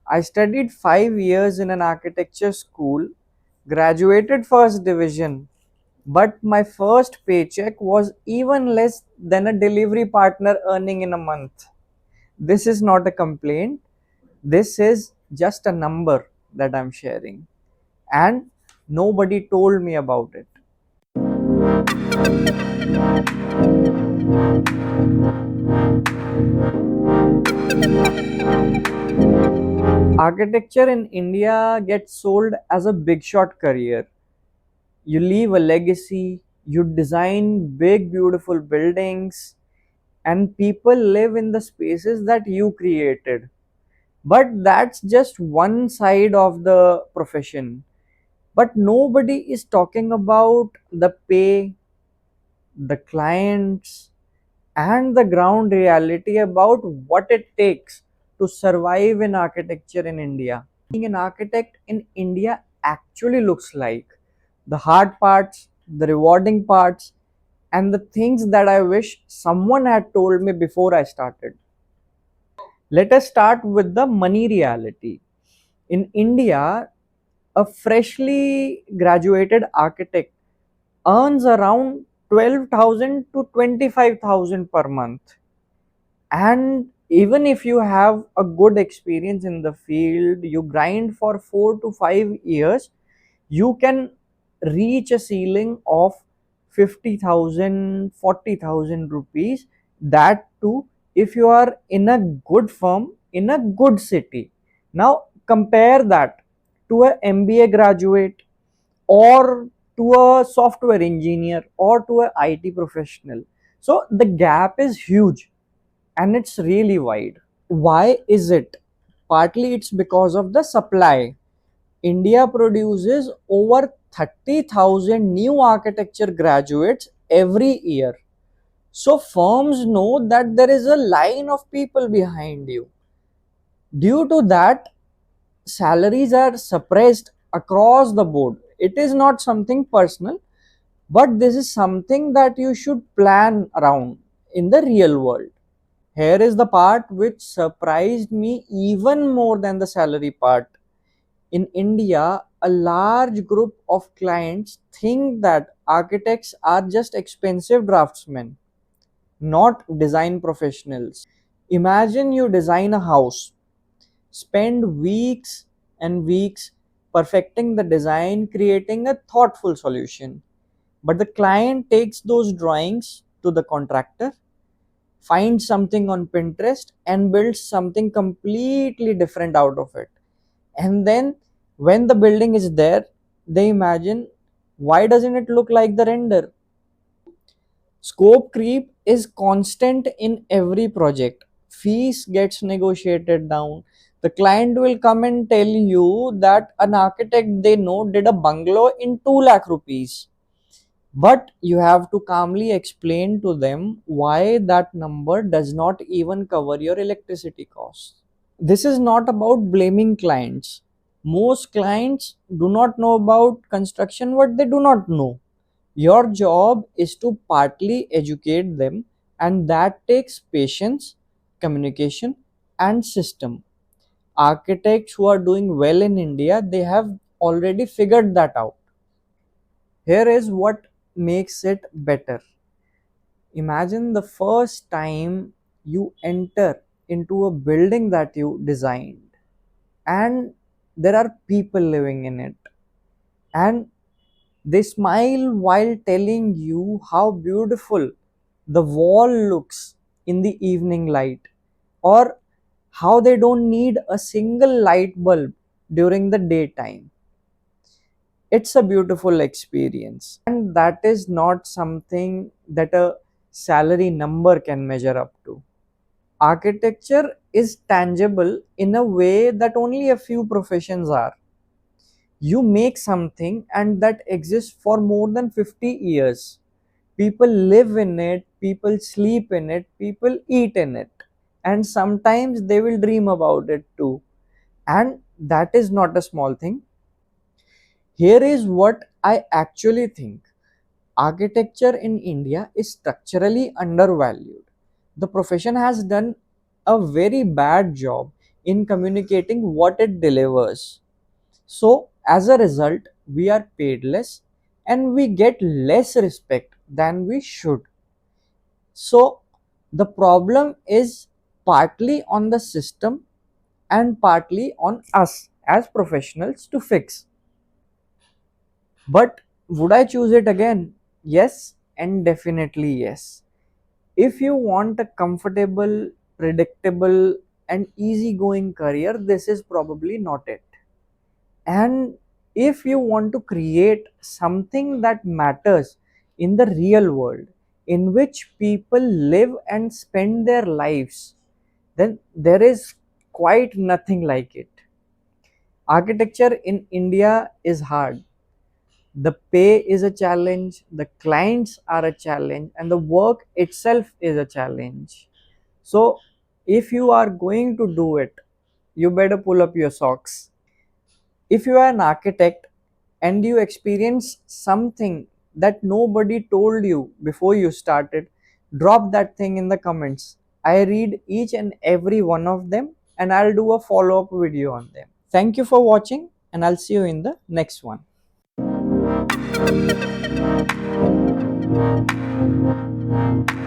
I studied 5 years in an architecture school, graduated first division, but my first paycheck was even less than a delivery partner earning in a month. This is not a complaint, this is just a number that I'm sharing, and nobody told me about it. Architecture in India gets sold as a big shot career. You leave a legacy, you design big, beautiful buildings, and people live in the spaces that you created. But that's just one side of the profession. But nobody is talking about the pay, the clients, and the ground reality about what it takes to survive in architecture in India. Being an architect in India actually looks like the hard parts, the rewarding parts, and the things that I wish someone had told me before I started. Let us start with the money reality. In India, a freshly graduated architect earns around 12,000 to 25,000 per month. And even if you have a good experience in the field, you grind for 4 to 5 years, you can reach a ceiling of 50,000, 40,000 rupees. That too if you are in a good firm in a good city. Now compare that to a MBA graduate, or to a software engineer, or to a IT professional. So the gap is huge, and it's really wide. Why is it? Partly it's because of the supply. India produces over 30,000 new architecture graduates every year. So firms know that there is a line of people behind you. Due to that, salaries are suppressed across the board. It is not something personal, but this is something that you should plan around in the real world. Here is the part which surprised me even more than the salary part. In India, a large group of clients think that architects are just expensive draftsmen, not design professionals. Imagine you design a house, spend weeks and weeks perfecting the design, creating a thoughtful solution. But the client takes those drawings to the contractor, finds something on Pinterest, and builds something completely different out of it. And then when the building is there, they imagine, why doesn't it look like the render? Scope creep is constant in every project. Fees gets negotiated down. The client will come and tell you that an architect they know did a bungalow in 2 lakh rupees. But you have to calmly explain to them why that number does not even cover your electricity costs. This is not about blaming clients. Most clients do not know about construction what they do not know. Your job is to partly educate them, and that takes patience, communication, and system. Architects who are doing well in India, they have already figured that out. Here is what makes it better. Imagine the first time you enter into a building that you designed, and there are people living in it, and they smile while telling you how beautiful the wall looks in the evening light, or how they don't need a single light bulb during the daytime. It's a beautiful experience, and that is not something that a salary number can measure up to. Architecture is tangible in a way that only a few professions are. You make something and that exists for more than 50 years. People live in it, people sleep in it, people eat in it, and sometimes they will dream about it too. And that is not a small thing. Here is what I actually think: architecture in India is structurally undervalued. The profession has done a very bad job in communicating what it delivers. So, as a result, we are paid less and we get less respect than we should. So, the problem is partly on the system and partly on us as professionals to fix. But would I choose it again? Yes, and definitely yes. If you want a comfortable, predictable, and easygoing career, this is probably not it. And if you want to create something that matters in the real world, in which people live and spend their lives, then there is quite nothing like it. Architecture in India is hard. The pay is a challenge, the clients are a challenge, and the work itself is a challenge. So, if you are going to do it, you better pull up your socks. If you are an architect and you experience something that nobody told you before you started, drop that thing in the comments. I read each and every one of them and I'll do a follow up video on them. Thank you for watching, and I'll see you in the next one.